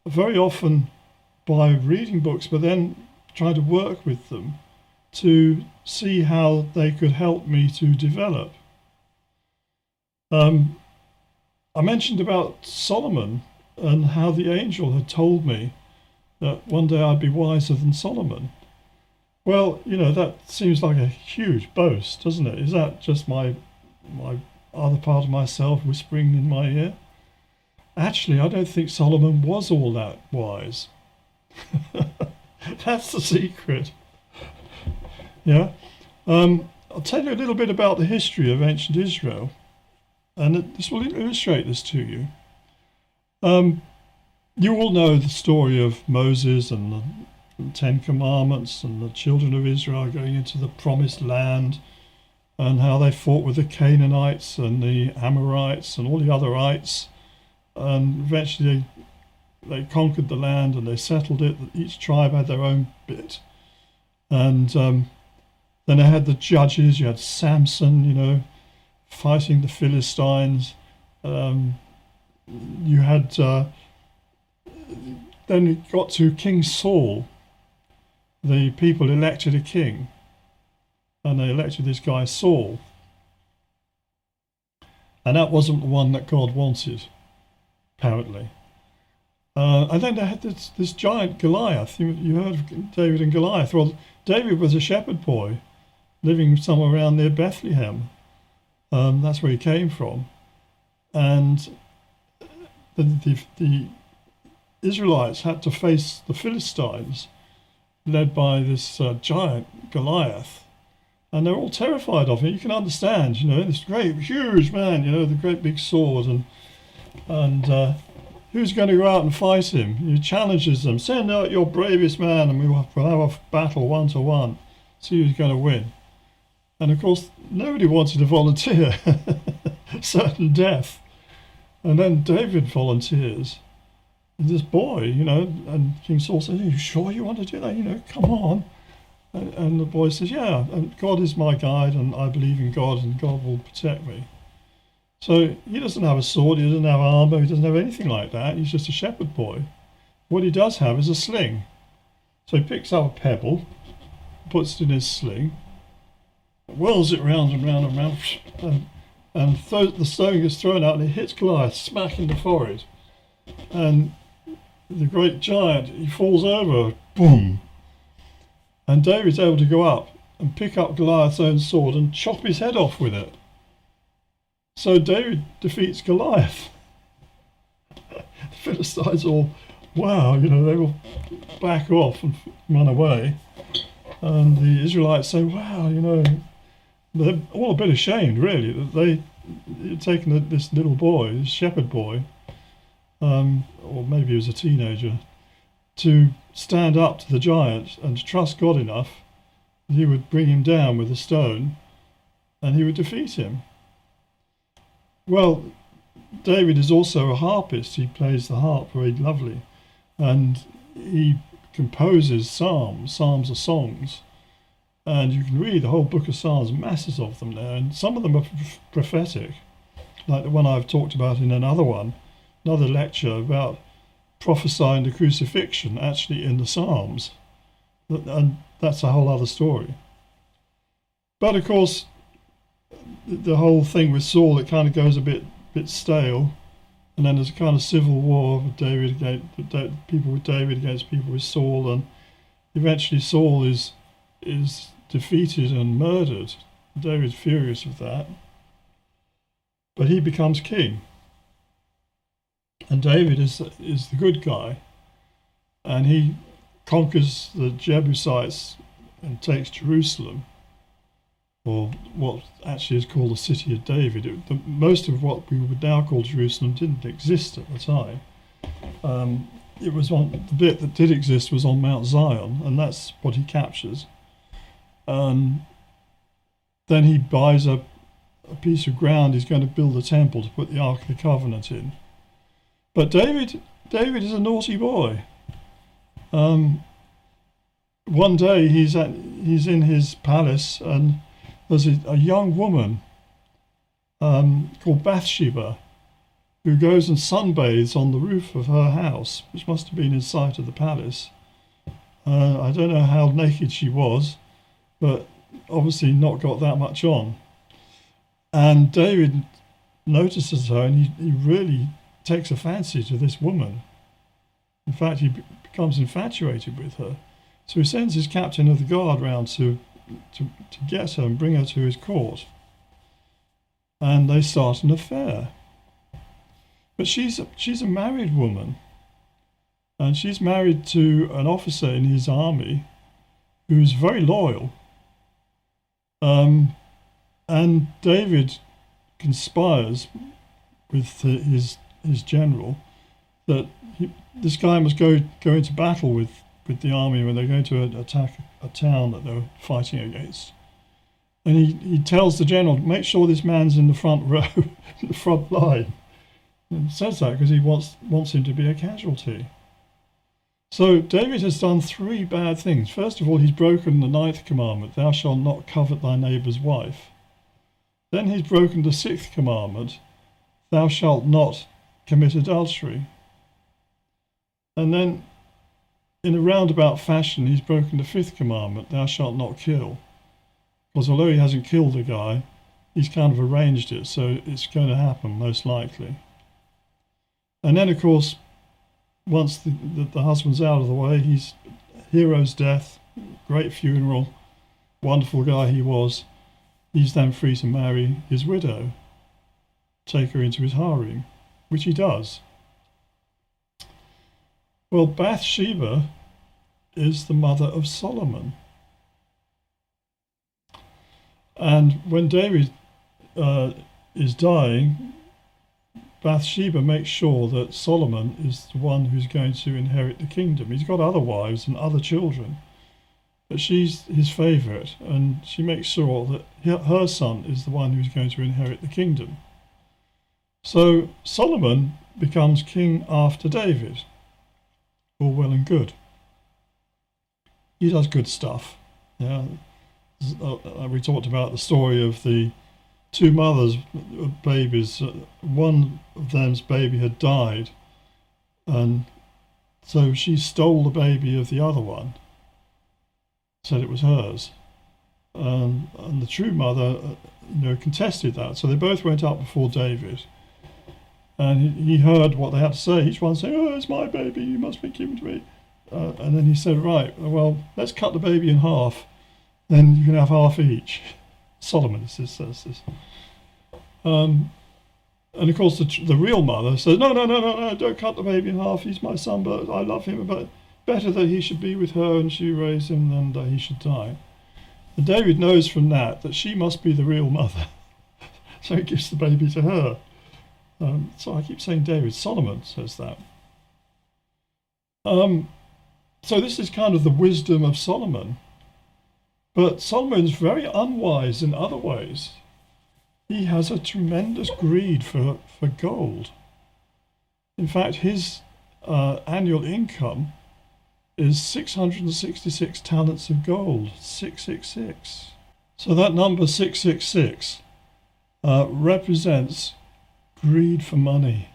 very often by reading books, but then trying to work with them to see how they could help me to develop. I mentioned about Solomon and how the angel had told me that one day I'd be wiser than Solomon. Well, that seems like a huge boast, doesn't it? Is that just my other part of myself whispering in my ear? Actually, I don't think Solomon was all that wise. That's the secret. Yeah. I'll tell you a little bit about the history of ancient Israel, and this will illustrate this to you. You all know the story of Moses and the Ten Commandments and the children of Israel going into the promised land, and how they fought with the Canaanites and the Amorites and all the other ites, and eventually they conquered the land and they settled it. Each tribe had their own bit. And then they had the judges. You had Samson, fighting the Philistines. You had then it got to King Saul. The people elected a king, and they elected this guy Saul. And that wasn't the one that God wanted, apparently. And then they had this giant Goliath. You heard of David and Goliath. Well, David was a shepherd boy living somewhere around near Bethlehem. That's where he came from. And the Israelites had to face the Philistines, led by this giant Goliath. And they're all terrified of him. You can understand, this great, huge man, the great big sword. And who's going to go out and fight him? He challenges them. Send out your bravest man and we'll have a battle 1-to-1. See who's going to win. And of course, nobody wanted to volunteer. Certain death. And then David volunteers. And this boy, and King Saul says, "Are you sure you want to do that? Come on." And the boy says, "Yeah, and God is my guide and I believe in God and God will protect me." So he doesn't have a sword, he doesn't have armor, he doesn't have anything like that. He's just a shepherd boy. What he does have is a sling. So he picks up a pebble, puts it in his sling, whirls it round and round and round, and the stone gets thrown out and it hits Goliath smack in the forehead. And the great giant, he falls over, boom. And David's able to go up and pick up Goliath's own sword and chop his head off with it. So David defeats Goliath. The Philistines all, wow, they all back off and run away. And the Israelites say, wow, they're all a bit ashamed, really, that they had taken this little boy, this shepherd boy, or maybe he was a teenager, to stand up to the giant and to trust God enough that he would bring him down with a stone and he would defeat him. Well, David is also a harpist. He plays the harp very lovely, and he composes psalms. Psalms are songs, and you can read the whole book of Psalms, masses of them there, and some of them are prophetic, like the one I've talked about in another lecture about prophesying the crucifixion actually in the Psalms, and that's a whole other story. But of course, the whole thing with Saul, it kind of goes a bit stale, and then there's a kind of civil war with people with David against people with Saul, and eventually Saul is defeated and murdered. David's furious with that, but he becomes king, and David is the good guy, and he conquers the Jebusites and takes Jerusalem, or what actually is called the City of David. Most of what we would now call Jerusalem didn't exist at the time. It was the bit that did exist was on Mount Zion, and that's what he captures. Then he buys a piece of ground. He's going to build a temple to put the Ark of the Covenant in. But David is a naughty boy. One day he's in his palace, and there's a young woman called Bathsheba who goes and sunbathes on the roof of her house, which must have been in sight of the palace. I don't know how naked she was, but obviously not got that much on. And David notices her, and he really takes a fancy to this woman. In fact, he becomes infatuated with her. So he sends his captain of the guard round to get her and bring her to his court. And they start an affair. But she's a married woman. And she's married to an officer in his army who's very loyal. And David conspires with his general that this guy must go into battle with with the army when they're going to attack a town that they're fighting against. And he tells the general, make sure this man's in the front row, in the front line. And says that because he wants him to be a casualty. So David has done 3 bad things. First of all, he's broken the 9th commandment, thou shalt not covet thy neighbour's wife. Then he's broken the 6th commandment, thou shalt not commit adultery. And then, in a roundabout fashion, he's broken the 5th commandment, thou shalt not kill. Because although he hasn't killed the guy, he's kind of arranged it, so it's going to happen, most likely. And then, of course, once the husband's out of the way, he's hero's death, great funeral, wonderful guy he was. He's then free to marry his widow, take her into his harem, which he does. Well, Bathsheba is the mother of Solomon. And when David is dying, Bathsheba makes sure that Solomon is the one who's going to inherit the kingdom. He's got other wives and other children, but she's his favourite, and she makes sure that her son is the one who's going to inherit the kingdom. So Solomon becomes king after David. All well and good. He does good stuff. Yeah. We talked about the story of the 2 mothers of babies. One of them's baby had died, and so she stole the baby of the other one, said it was hers, and the true mother contested that. So they both went up before David, and he heard what they had to say, each one saying, oh, it's my baby, you must be given to me. And then he said, right, well, let's cut the baby in half, then you can have half each. Solomon says this. And of course the real mother says, no, don't cut the baby in half, he's my son, but I love him, but better that he should be with her and she raise him than that he should die. And David knows from that she must be the real mother. So he gives the baby to her. So I keep saying David, Solomon says that. So this is kind of the wisdom of Solomon. But Solomon's very unwise in other ways. He has a tremendous greed for gold. In fact, his annual income is 666 talents of gold, 666. So that number 666 represents greed for money.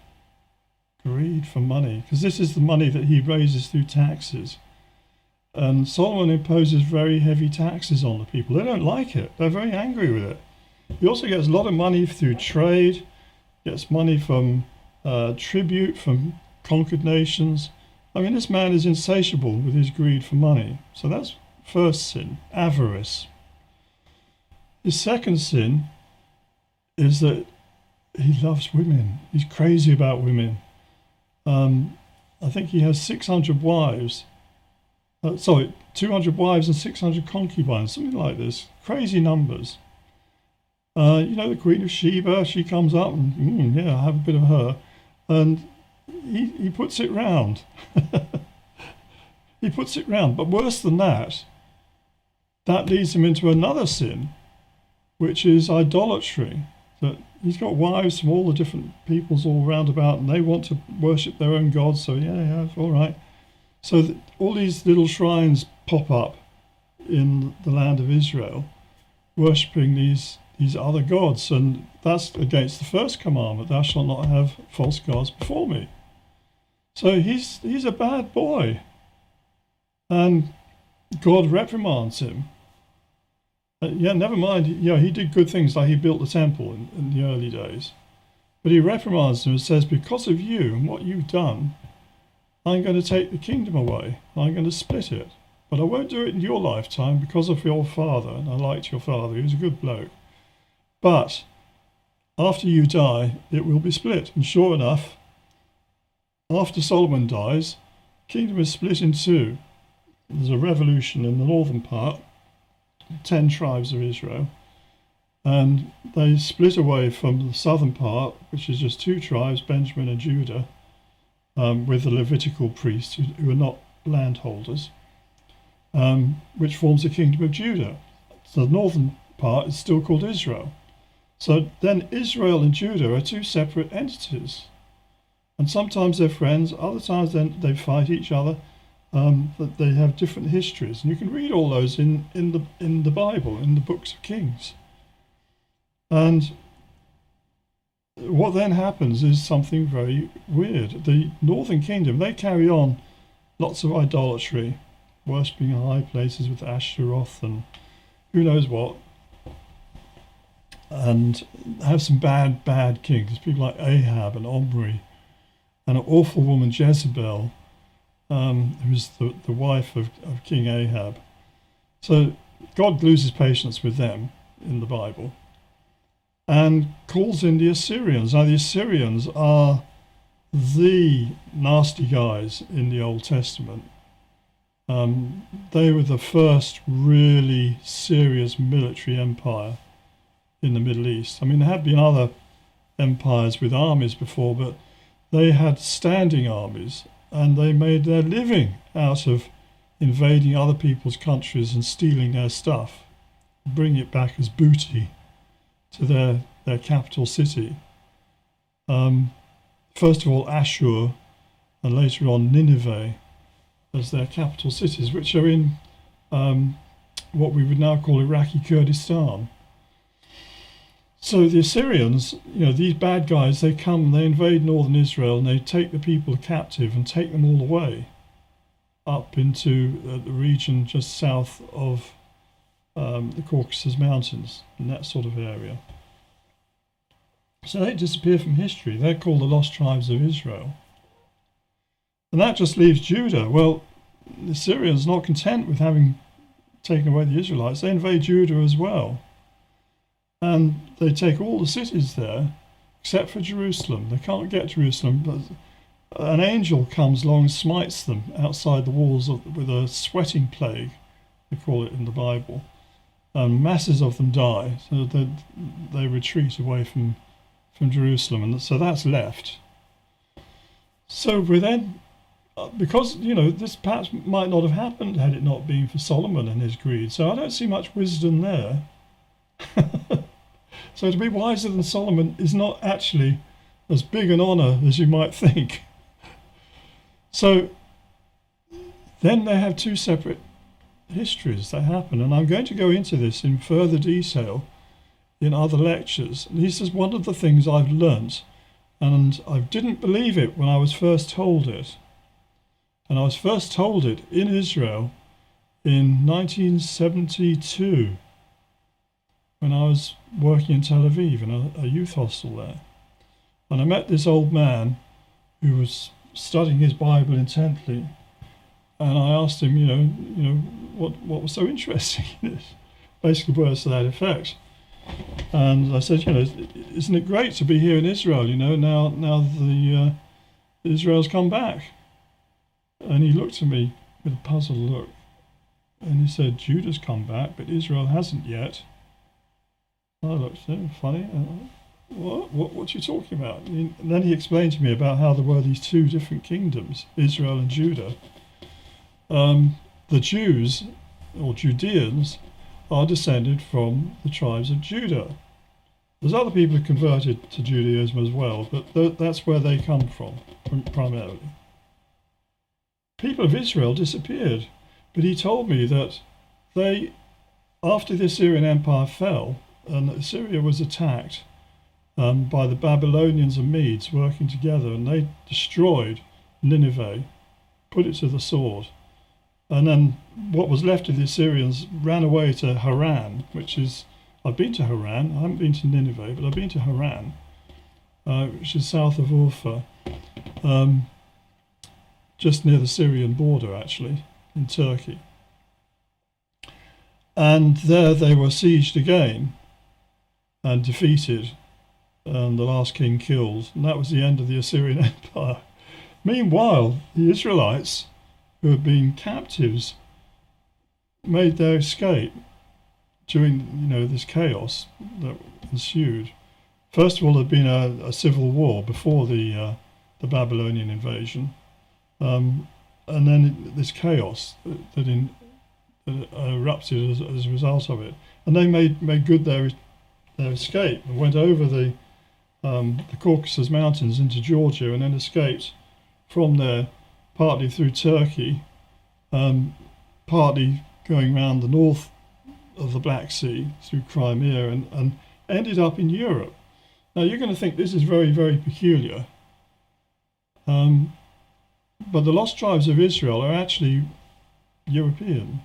Greed for money, because this is the money that he raises through taxes. And Solomon imposes very heavy taxes on the people. They don't like it. They're very angry with it. He also gets a lot of money through trade, gets money from tribute from conquered nations. I mean, this man is insatiable with his greed for money. So that's first sin, avarice. His second sin is that he loves women. He's crazy about women. I think he has 600 wives. 200 wives and 600 concubines, something like this. Crazy numbers. The Queen of Sheba, she comes up and, I have a bit of her. And he puts it round. He puts it round. But worse than that, that leads him into another sin, which is idolatry. That he's got wives from all the different peoples all round about, and they want to worship their own gods, so it's all right. So all these little shrines pop up in the land of Israel, worshipping these other gods, and that's against the first commandment, thou shalt not have false gods before me. So he's a bad boy, and God reprimands him. Never mind, he did good things, like he built the temple in the early days, but he reprimands him and says, because of you and what you've done, I'm going to take the kingdom away. I'm going to split it. But I won't do it in your lifetime because of your father. And I liked your father. He was a good bloke. But after you die, it will be split. And sure enough, after Solomon dies, the kingdom is split in two. There's a revolution in the northern part, 10 tribes of Israel. And they split away from the southern part, which is just 2 tribes, Benjamin and Judah, with the Levitical priests who are not landholders. which forms the kingdom of Judah. So the northern part is still called Israel. So then Israel and Judah are two separate entities. And sometimes they're friends, other times then they fight each other. That they have different histories. And you can read all those in the Bible, in the books of Kings. And what then happens is something very weird. The northern kingdom, they carry on lots of idolatry, worshipping high places with Ashtaroth and who knows what, and have some bad kings, people like Ahab and Omri, and an awful woman Jezebel, who's the wife of King Ahab. So God loses patience with them in the Bible and calls in the Assyrians. Now the Assyrians are the nasty guys in the Old Testament. They were the first really serious military empire in the Middle East. I mean, there have been other empires with armies before, but they had standing armies, and they made their living out of invading other people's countries and stealing their stuff, bringing it back as booty to their capital city. First of all, Ashur, and later on Nineveh as their capital cities, which are in what we would now call Iraqi Kurdistan. So the Assyrians, these bad guys, they come, they invade northern Israel, and they take the people captive and take them all away up into the region just south of the Caucasus Mountains, in that sort of area. So they disappear from history. They're called the Lost Tribes of Israel. And that just leaves Judah. Well, the Assyrians, not content with having taken away the Israelites, they invade Judah as well. And they take all the cities there, except for Jerusalem. They can't get Jerusalem, but an angel comes along and smites them outside the walls with a sweating plague, they call it in the Bible. And masses of them die, so they retreat away from Jerusalem, and so that's left. So we then, because this perhaps might not have happened had it not been for Solomon and his greed. So I don't see much wisdom there. So to be wiser than Solomon is not actually as big an honor as you might think. So then they have two separate histories that happen, and I'm going to go into this in further detail in other lectures. And this is one of the things I've learnt, and I didn't believe it when I was first told it. And I was first told it in Israel in 1972 when I was working in Tel Aviv in a youth hostel there. And I met this old man who was studying his Bible intently, and I asked him, what was so interesting in it? Basically words to that effect. And I said, isn't it great to be here in Israel? Now the Israel's come back. And he looked at me with a puzzled look, and he said, Judah's come back, but Israel hasn't yet. I looked at him, funny. What are you talking about? And then he explained to me about how there were these two different kingdoms, Israel and Judah. The Jews, or Judeans, are descended from the tribes of Judah. There's other people who converted to Judaism as well, but that's where they come from primarily. People of Israel disappeared, but he told me that after the Assyrian Empire fell, and Assyria was attacked by the Babylonians and Medes working together, and they destroyed Nineveh, put it to the sword. And then what was left of the Assyrians ran away to Haran, I've been to Haran, I haven't been to Nineveh, but I've been to Haran, which is south of Urfa, just near the Syrian border actually, in Turkey. And there they were sieged again and defeated, and the last king killed, and that was the end of the Assyrian Empire. Meanwhile, the Israelites, who had been captives, made their escape during this chaos that ensued. First of all, there'd been a civil war before the Babylonian invasion, and then this chaos that erupted as a result of it. And they made good their escape and went over the Caucasus Mountains into Georgia and then escaped from there, partly through Turkey, partly going around the north of the Black Sea through Crimea and ended up in Europe. Now you're going to think this is very, very peculiar. But the lost tribes of Israel are actually European.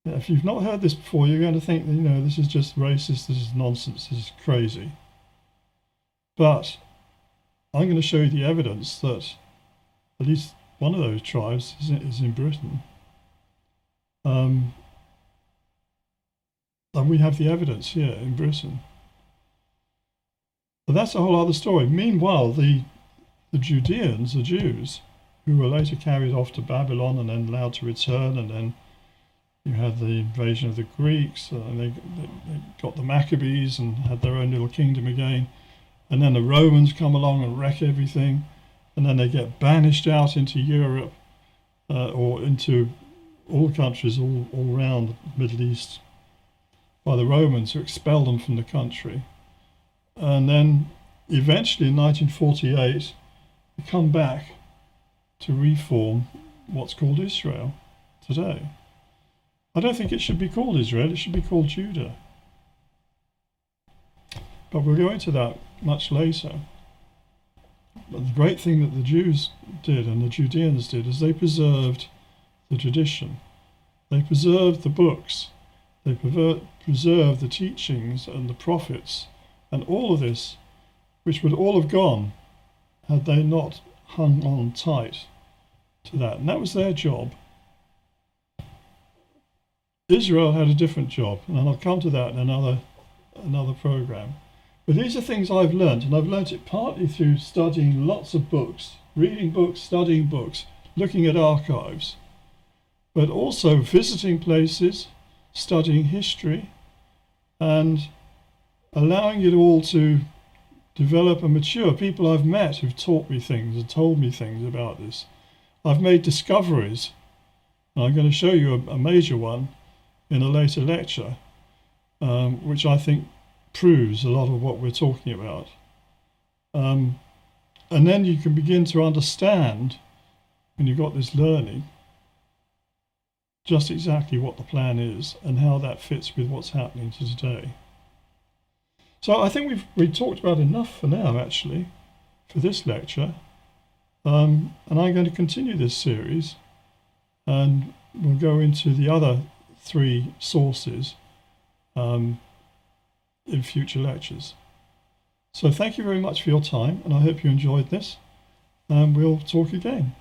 If you've not heard this before, you're going to think, this is just racist, this is nonsense, this is crazy. But I'm going to show you the evidence that at least one of those tribes is in Britain. And we have the evidence here in Britain. But that's a whole other story. Meanwhile, the Judeans, the Jews, who were later carried off to Babylon and then allowed to return, and then you had the invasion of the Greeks, and they got the Maccabees and had their own little kingdom again. And then the Romans come along and wreck everything, and then they get banished out into Europe or into all countries all around the Middle East by the Romans, who expelled them from the country. And then eventually in 1948, they come back to reform what's called Israel today. I don't think it should be called Israel, it should be called Judah. But we'll go into that much later. But the great thing that the Jews did and the Judeans did is they preserved the tradition. They preserved the books. They preserved the teachings and the prophets and all of this, which would all have gone had they not hung on tight to that. And that was their job. Israel had a different job, and I'll come to that in another program. But these are things I've learnt, and I've learnt it partly through studying lots of books, reading books, studying books, looking at archives, but also visiting places, studying history, and allowing it all to develop and mature. People I've met who've taught me things and told me things about this. I've made discoveries, and I'm going to show you a major one in a later lecture, which I think proves a lot of what we're talking about. And then you can begin to understand, when you've got this learning, just exactly what the plan is and how that fits with what's happening to today. So I think we've talked about enough for now, actually, for this lecture. And I'm going to continue this series, and we'll go into the other 3 sources in future lectures. So thank you very much for your time, and I hope you enjoyed this, and we'll talk again.